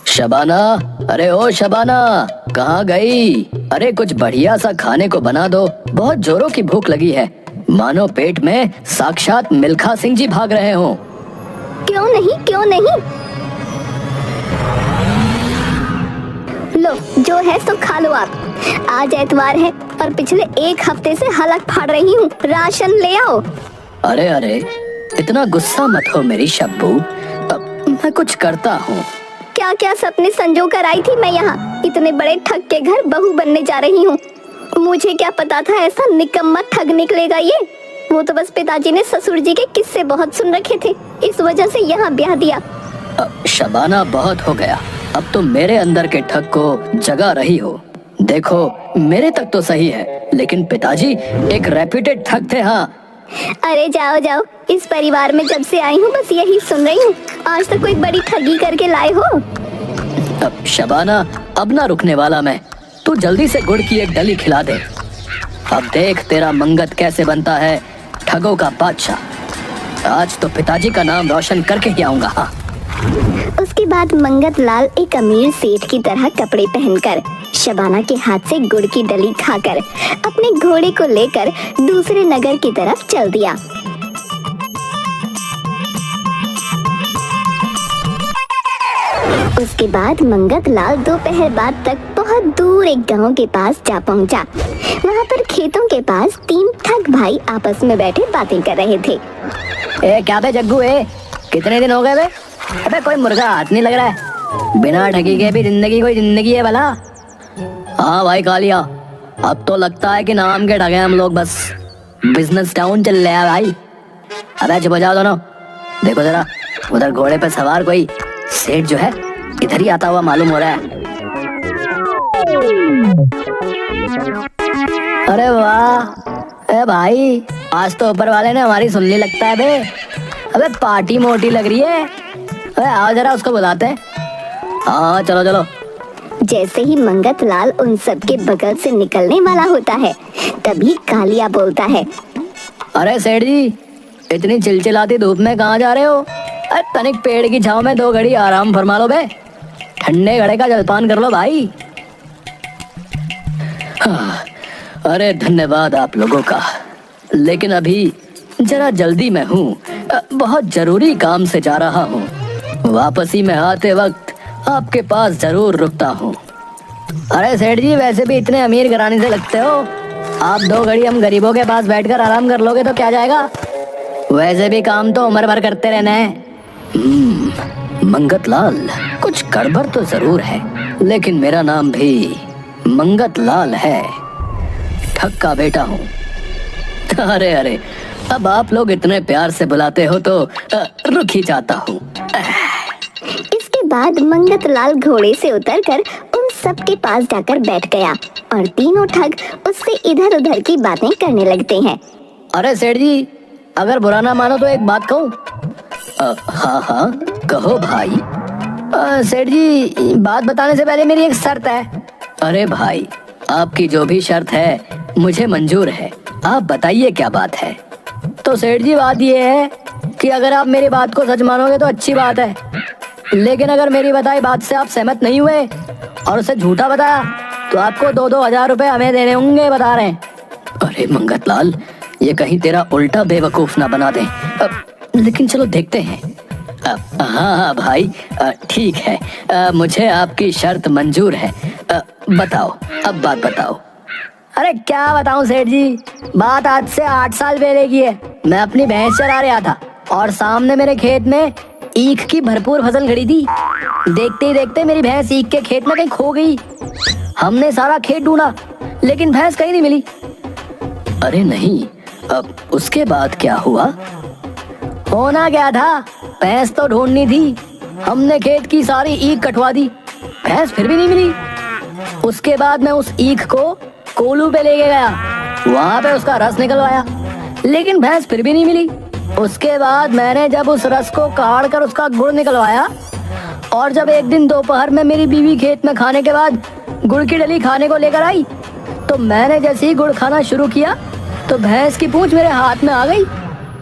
शबाना, अरे ओ शबाना, कहाँ गई? अरे कुछ बढ़िया सा खाने को बना दो, बहुत जोरों की भूख लगी है। मानो पेट में साक्षात मिल्खा सिंह जी भाग रहे हो। क्यों नहीं, क्यों नहीं। लो, जो है सो खा लो आप। आज एतवार है और पिछले एक हफ्ते से हलक फाड़ रही हूँ, राशन ले आओ। अरे अरे, इतना गुस्सा मत हो मेरी शब्बू, मैं कुछ करता हूँ। क्या क्या सपने संजो कर आई थी मैं यहाँ। इतने बड़े ठग के घर बहू बनने जा रही हूँ। मुझे क्या पता था ऐसा निकम्मा ठग निकलेगा ये। वो तो बस पिताजी ने ससुर जी के किस्से बहुत सुन रखे थे, इस वजह से यहाँ ब्याह दिया। शबाना, बहुत हो गया। अब तुम मेरे अंदर के ठग को जगा रही हो। देखो, मेरे तक तो सही है, लेकिन पिताजी एक रेप्यूटेड ठग थे। हाँ, अरे जाओ जाओ, इस परिवार में जब से आई हूँ बस यही सुन रही हूँ। आज तक कोई बड़ी ठगी करके लाए हो? अब शबाना, अब ना रुकने वाला मैं। तू जल्दी से गुड़ की एक डली खिला दे। अब देख तेरा मंगत कैसे बनता है ठगों का बादशाह। आज तो पिताजी का नाम रोशन करके ही आऊंगा। हाँ। उसके बाद मंगत लाल एक अमीर सेठ की तरह कपड़े पहनकर, शबाना के हाथ से गुड़ की डली खाकर अपने घोड़े को लेकर दूसरे नगर की तरफ चल दिया। उसके बाद मंगत लाल दोपहर बाद तक बहुत दूर एक गांव के पास जा पहुंचा। वहां पर खेतों के पास तीन ठग भाई आपस में बैठे बातें कर रहे थे। क्या बे जग्गू, कितने दिन हो गए बे? अबे कोई मुर्गा हाथ नहीं लग रहा है। बिना ठगी के भी जिंदगी कोई जिंदगी है भला। हाँ भाई कालिया, अब तो लगता है कि नाम के ठगे हम लोग, बस बिजनेस डाउन चल रहा है भाई। अबे चुप हो जाओ दोनों। देखो जरा, उधर घोड़े पे सवार कोई सेठ जो है इधर ही आता हुआ मालूम हो रहा है। अरे वाह, ए भाई, आज तो ऊपर वाले ने हमारी सुन ली लगता है बे। अबे पार्टी मोटी लग रही है। अबे आओ जरा उसको बुलाते हैं। हाँ चलो चलो। जैसे ही मंगत लाल उन सब के बगल से निकलने वाला होता है, तभी कालिया बोलता है, अरे सेठ जी, इतनी चिलचिलाती धूप में कहाँ जा रहे हो? अरे तनिक पेड़ की छांव में 2 घड़ी आराम फरमा लो बे। ठंडे घड़े का जलपान कर लो भाई। हाँ, अरे धन्यवाद आप लोगों का, लेकिन अभी जरा जल्दी में हूँ। बहुत जरूरी काम से जा रहा हूँ। वापसी में आते वक्त आपके पास जरूर रुकता हूँ। अरे सेठ जी, वैसे भी इतने अमीर घराने से लगते हो। आप 2 घड़ी हम गरीबों के पास बैठकर आराम कर लोगे तो क्या जाएगा? वैसे भी काम तो उम्र भर करते रहना है। मंगत लाल, कुछ गड़बड़ तो जरूर है, लेकिन मेरा नाम भी मंगत लाल है। ठग का बेटा हूँ। अरे अरे, अब आप लोग इतने प्यार से बुलाते हो तो रुक ही जाता हूँ। इसके बाद मंगत लाल घोड़े से उतरकर उन सब के पास जाकर बैठ गया और तीनों ठग उससे इधर उधर की बातें करने लगते हैं। अरे सेठ जी, अगर बुरा ना मानो तो एक बात कहूँ? हाँ हाँ कहो भाई। सेठ जी, बात बताने से पहले मेरी एक शर्त है। अरे भाई, आपकी जो भी शर्त है मुझे मंजूर है। आप बताइए क्या बात है? तो सेठ जी, बात ये है कि अगर आप मेरी बात को सच मानोगे तो अच्छी बात है, लेकिन अगर मेरी बताई बात से आप सहमत नहीं हुए और उसे झूठा बताया तो आपको 2-2 हजार रुपए हमें देने होंगे, बता रहे हैं। अरे मंगत लाल, ये कहीं तेरा उल्टा बेवकूफ ना बना दे। लेकिन चलो देखते हैं। हाँ भाई, ठीक है, मुझे आपकी शर्त मंजूर है। बताओ, अब बात बताओ। अरे क्या बताऊं सेठ जी, बात आज से 8 साल पहले की है। मैं अपनी भैंस चरा रहा था और सामने मेरे खेत में ईख की भरपूर फसल खड़ी थी। देखते ही देखते मेरी भैंस ईख के खेत में कहीं खो गई। हमने सारा खेत ढूंढा, लेकिन भैंस कहीं नहीं मिली। अरे नहीं, अब उसके बाद क्या हुआ? होना क्या था, भैंस तो ढूंढनी थी। हमने खेत की सारी ईख कटवा दी, भैंस फिर भी नहीं मिली। उसके बाद मैं उस ईख को कोलू पे लेके गया, वहां पे उसका रस निकलवाया, लेकिन भैंस फिर भी नहीं मिली। उसके बाद मैंने जब उस रस को काढ़ कर उसका गुड़ निकलवाया और जब एक दिन दोपहर में मेरी बीवी खेत में खाने के बाद गुड़ की डली खाने को लेकर आई, तो मैंने जैसे ही गुड़ खाना शुरू किया तो भैंस की पूंछ मेरे हाथ में आ गई।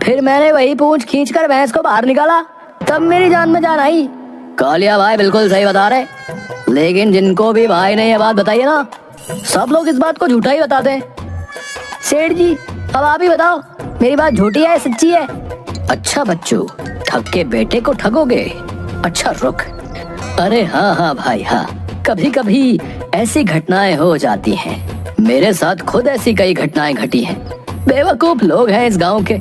फिर मैंने वही पूंछ खींचकर भैंस को बाहर निकाला, तब मेरी जान में जान आई। कालिया भाई बिल्कुल सही बता रहे, लेकिन जिनको भी भाई ने ये बात बताई है ना, सब लोग इस बात को झूठा ही बताते हैं। सेठ जी अब आप ही बताओ, मेरी बात झूठी है सच्ची है? अच्छा बच्चू, ठग के बेटे को ठगोगे? अच्छा रुक। अरे हाँ हाँ भाई हाँ, कभी कभी ऐसी घटनाएं हो जाती हैं। मेरे साथ खुद ऐसी कई घटनाएं घटी हैं। बेवकूफ लोग हैं इस गांव के,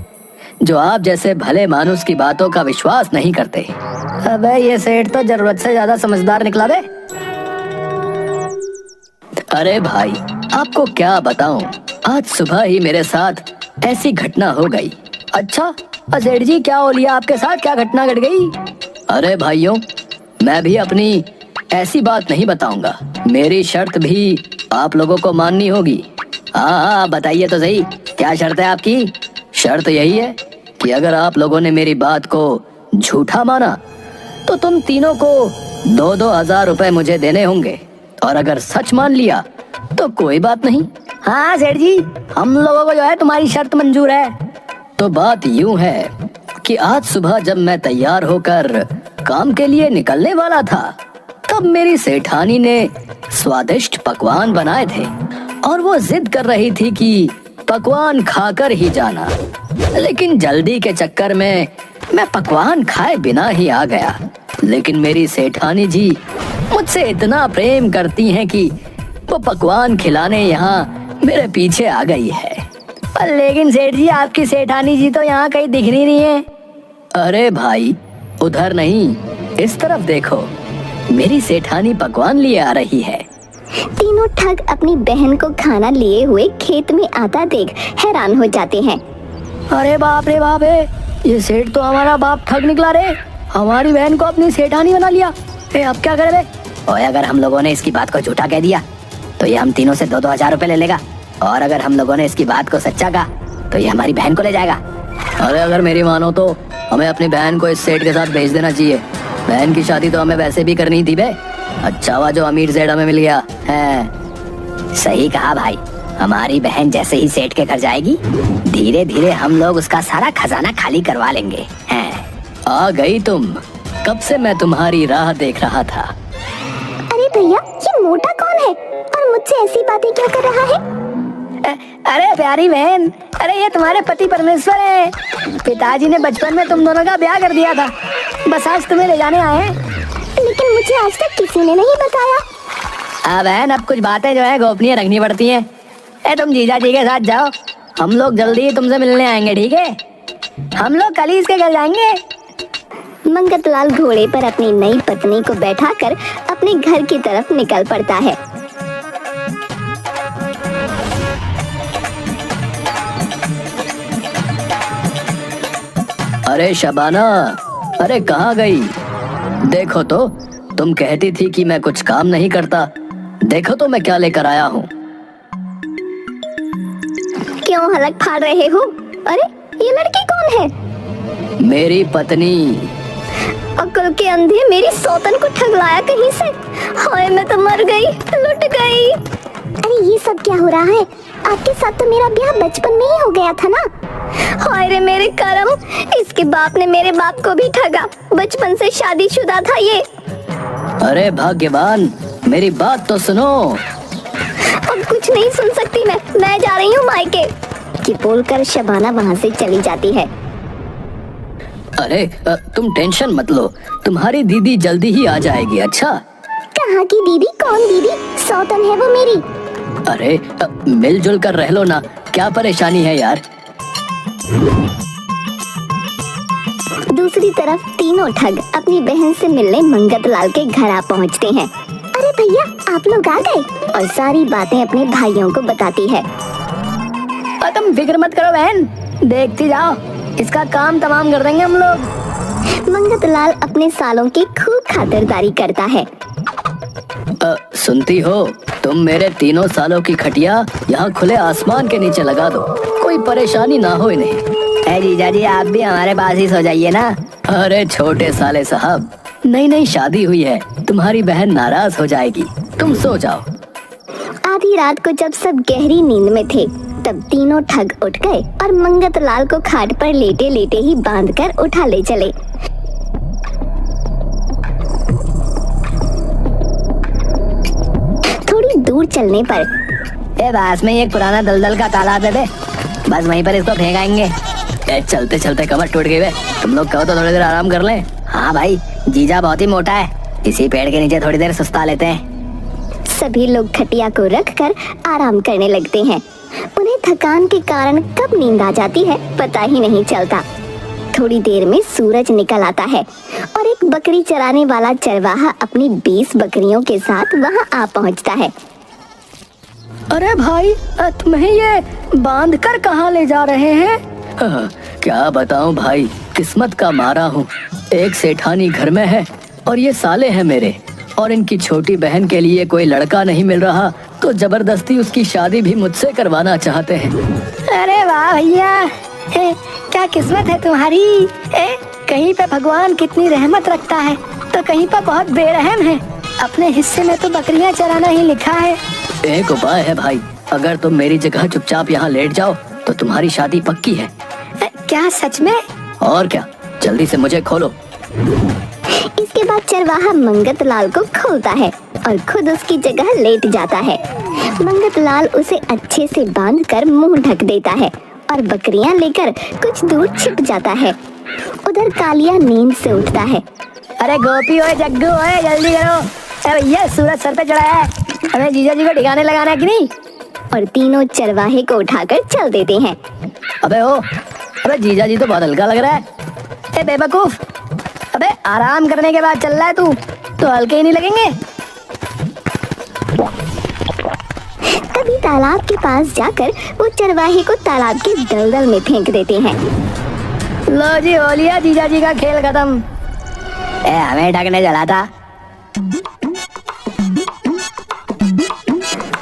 जो आप जैसे भले मानुस की बातों का विश्वास नहीं करते। अबे ये सेठ तो जरूरत से ज्यादा समझदार निकला बे। अरे भाई आपको क्या बताऊं, आज सुबह ही मेरे साथ ऐसी घटना हो गई। अच्छा सेठ जी क्या हो लिया आपके साथ, क्या घटना घट गई? अरे भाइयों, मैं भी अपनी ऐसी बात नहीं बताऊंगा, मेरी शर्त भी आप लोगों को माननी होगी। हाँ बताइए तो सही, क्या शर्त है आपकी? शर्त यही है कि अगर आप लोगों ने मेरी बात को झूठा माना तो तुम तीनों को 2-2 हजार रुपए मुझे देने होंगे, और अगर सच मान लिया तो कोई बात नहीं। हाँ सेठ जी, हम लोगों को जो है तुम्हारी शर्त मंजूर है। तो बात यूं है कि आज सुबह जब मैं तैयार होकर काम के लिए निकलने वाला था, तब मेरी सेठानी ने स्वादिष्ट पकवान बनाए थे और वो जिद कर रही थी कि पकवान खाकर ही जाना। लेकिन जल्दी के चक्कर में मैं पकवान खाए बिना ही आ गया। लेकिन मेरी सेठानी जी मुझसे इतना प्रेम करती हैं कि वो पकवान खिलाने यहाँ मेरे पीछे आ गई है। पर लेकिन सेठ जी आपकी सेठानी जी तो यहाँ कहीं दिख नहीं है। अरे भाई उधर नहीं, इस तरफ देखो, मेरी सेठानी पकवान लिए आ रही है। तीनों ठग अपनी बहन को खाना लिए हुए खेत में आता देख हैरान हो जाते हैं। अरे बाप रे बाप है, ये सेठ तो हमारा बाप ठग निकला रे, हमारी बहन को अपनी सेठानी बना लिया। अब क्या करे? और अगर हम लोगों ने इसकी बात को झूठा कह दिया तो ये हम तीनों से 2-2 हजार रुपए ले लेगा, और अगर हम लोगों ने इसकी बात को सच्चा कहा तो ये हमारी बहन को ले जाएगा। अरे अगर मेरी मानो तो हमें अपनी बहन को इस सेठ के साथ भेज देना चाहिए। बहन की शादी तो हमें वैसे भी करनी थी बे। अच्छा हुआ जो अमीर सेठ हमें मिल गया है। सही कहा भाई, हमारी बहन जैसे ही सेठ के घर जाएगी, धीरे धीरे हम लोग उसका सारा खजाना खाली करवा लेंगे। हैं। आ गई तुम, कब से मैं तुम्हारी राह देख रहा था। अरे भैया, ये मोटा कौन है और मुझसे ऐसी बातें क्यों कर रहा है? अरे प्यारी बहन, अरे ये तुम्हारे पति परमेश्वर है। पिताजी ने बचपन में तुम दोनों का ब्याह कर दिया था, बस आज तुम्हें ले जाने आए हैं। लेकिन मुझे आज तक किसी ने नहीं बताया। बहन अब कुछ बातें जो है गोपनीय रखनी पड़ती हैं। तुम जीजा जी के साथ जाओ, हम लोग जल्दी ही तुमसे मिलने आएंगे, ठीक है? हम लोग कल ही इसके घर जाएंगे। मंगतलाल घोड़े पर अपनी नई पत्नी को बैठाकर अपने घर की तरफ निकल पड़ता है। अरे शबाना, अरे कहाँ गई? देखो तो, तुम कहती थी कि मैं कुछ काम नहीं करता, देखो तो मैं क्या लेकर आया हूँ। क्यों हलक फाड़ रहे हो? अरे ये लड़की कौन है? मेरी पत्नी। अकल के अंधे मेरी सौतन को ठग लाया कहीं से। हाय मैं तो मर गई, लुट गई। अरे ये सब क्या हो रहा है? आपके साथ तो मेरा ब्याह बचपन में ही हो गया था ना। हाय रे मेरे कर्म, इसके बाप ने मेरे बाप को भी ठगा, बचपन से शादीशुदा था ये। अरे भाग्यवान, मेरी बात तो सुनो। अब कुछ नहीं सुन सकती मैं जा रही हूँ मायके। कि बोलकर शबाना वहाँ से चली जाती है। अरे तुम टेंशन मत लो, तुम्हारी दीदी जल्दी ही आ जाएगी। अच्छा कहाँ की दीदी? कौन दीदी? सौतन है वो मेरी। अरे मिलजुल कर रह लो ना, क्या परेशानी है यार। दूसरी तरफ तीनों ठग अपनी बहन से मिलने मंगतलाल के घर आ पहुँचते हैं। अरे भैया आप लोग आ गए, और सारी बातें अपने भाइयों को बताती है। तुम फिक्र मत करो बहन, देखती जाओ, इसका काम तमाम कर देंगे हम लोग। मंगतलाल अपने सालों की खूब खातिरदारी करता है। सुनती हो, तुम मेरे 3 सालों की खटिया यहाँ खुले आसमान के नीचे लगा दो, कोई परेशानी ना हो इन्हें। जीजा जी आप भी हमारे पास ही सो जाइए ना। अरे छोटे साले साहब, नई नई शादी हुई है, तुम्हारी बहन नाराज हो जाएगी, तुम सो जाओ। आधी रात को जब सब गहरी नींद में थे, तब तीनों ठग उठ गए और मंगत लाल को खाट पर लेटे लेटे ही बांधकर उठा ले चले। थोड़ी दूर चलने पर पास में एक पुराना दलदल का तालाब है बे, बस वहीं पर इसको फेंकाएंगे। चलते चलते कमर टूट गई बे, तुम लोग कहो तो थोड़ी देर आराम कर लें। हाँ भाई, जीजा बहुत ही मोटा है, इसी पेड़ के नीचे थोड़ी देर सुस्ता लेते हैं। सभी लोग खटिया को रखकर आराम करने लगते हैं। उन्हें थकान के कारण कब नींद आ जाती है पता ही नहीं चलता। थोड़ी देर में सूरज निकल आता है और एक बकरी चराने वाला चरवाहा अपनी 20 बकरियों के साथ वहां आ पहुंचता है। अरे भाई, तुम्हें ये बांध कर कहाँ ले जा रहे हैं? क्या बताऊं भाई, किस्मत का मारा हूँ। एक सेठानी घर में है और ये साले हैं मेरे, और इनकी छोटी बहन के लिए कोई लड़का नहीं मिल रहा तो जबरदस्ती उसकी शादी भी मुझसे करवाना चाहते हैं। अरे वाह भैया, क्या किस्मत है तुम्हारी। कहीं पे भगवान कितनी रहमत रखता है तो कहीं पर बहुत बेरहम है। अपने हिस्से में तो बकरियां चराना ही लिखा है। एक उपाय है भाई, अगर तुम मेरी जगह चुपचाप यहाँ लेट जाओ तो तुम्हारी शादी पक्की है। क्या सच में? और क्या, जल्दी से मुझे खोलो। इसके बाद चरवाहा मंगत लाल को खोलता है और खुद उसकी जगह लेट जाता है। मंगत लाल उसे अच्छे से बांधकर मुंह ढक देता है और बकरियां लेकर कुछ दूर छिप जाता है। उधर कालिया नींद से उठता है। अरे गोपी ओए जग्गू ओए, जल्दी करो, भैया सूरज सर पे चढ़ा है, हमें जीजा जी को ठिकाने लगाना है कि नहीं? और तीनों चरवाहे को उठाकर चल देते हैं। अबे जीजा जी तो बहुत हल्का लग रहा है। बेवकूफ, अबे आराम करने के बाद चल रहा है तू, तो हल्के ही नहीं लगेंगे। तभी तालाब के पास जाकर वो चरवाहे को तालाब के दलदल में फेंक देते हैं। लो जी, हो लिया जीजा जी का खेल खत्म। हमें ढकने चला था।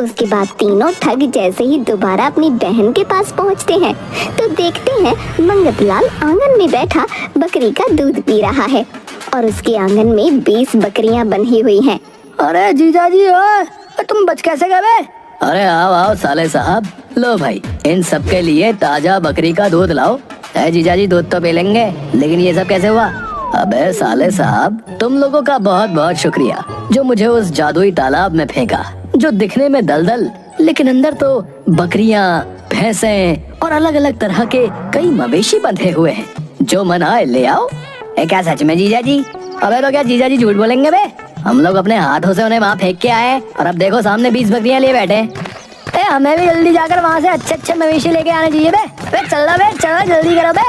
उसके बाद तीनों ठग जैसे ही दोबारा अपनी बहन के पास पहुंचते हैं तो देखते हैं मंगत लाल आंगन में बैठा बकरी का दूध पी रहा है और उसके आंगन में 20 बकरियां बंधी हुई हैं। अरे जीजा जी, तुम बच कैसे गए? अरे आओ आओ साले साहब, लो भाई, इन सब के लिए ताजा बकरी का दूध लाओ। जीजा जी दूध तो पी लेंगे, लेकिन ये सब कैसे हुआ? अबे साले साहब, तुम लोगों का बहुत बहुत शुक्रिया जो मुझे उस जादुई तालाब में फेंका, जो दिखने में दलदल लेकिन अंदर तो बकरियां, भैंसें और अलग अलग तरह के कई मवेशी बंधे हुए हैं। जो मन आए ले आओ। क्या सच में जीजा जी? अबे तो क्या जीजा जी झूठ बोलेंगे बे? हम लोग अपने हाथों से उन्हें वहाँ फेंक के आए और अब देखो सामने 20 बकरियां लिए बैठे। हमें भी जल्दी जाकर वहाँ से अच्छे अच्छे मवेशी लेके आने चाहिए बे। चलो जल्दी करो बे।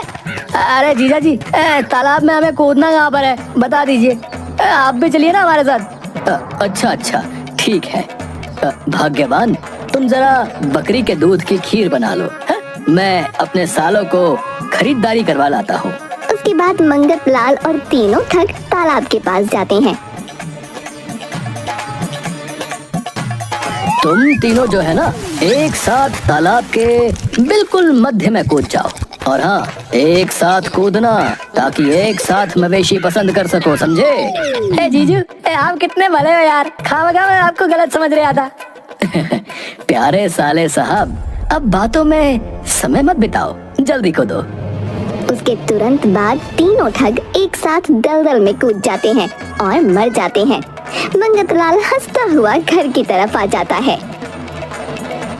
अरे जीजा जी, तालाब में हमें कूदना कहाँ पर है बता दीजिए, आप भी चलिए ना हमारे साथ। अच्छा, ठीक है। भाग्यवान, तुम जरा बकरी के दूध की खीर बना लो, मैं अपने सालों को खरीदारी करवा लाता हूँ। उसके बाद मंगत लाल और तीनों ठग तालाब के पास जाते हैं। तुम तीनों जो है ना, एक साथ तालाब के बिल्कुल मध्य में कूद जाओ, और हाँ, एक साथ कूदना ताकि एक साथ मवेशी पसंद कर सको, समझे? जीजू, आप कितने भले हो यार, खामखा मैं आपको गलत समझ रहा था। प्यारे साले साहब, अब बातों में समय मत बिताओ, जल्दी कूदो। उसके तुरंत बाद तीनों ठग एक साथ दलदल में कूद जाते हैं और मर जाते हैं। मंगत लाल हंसता हुआ घर की तरफ आ जाता है।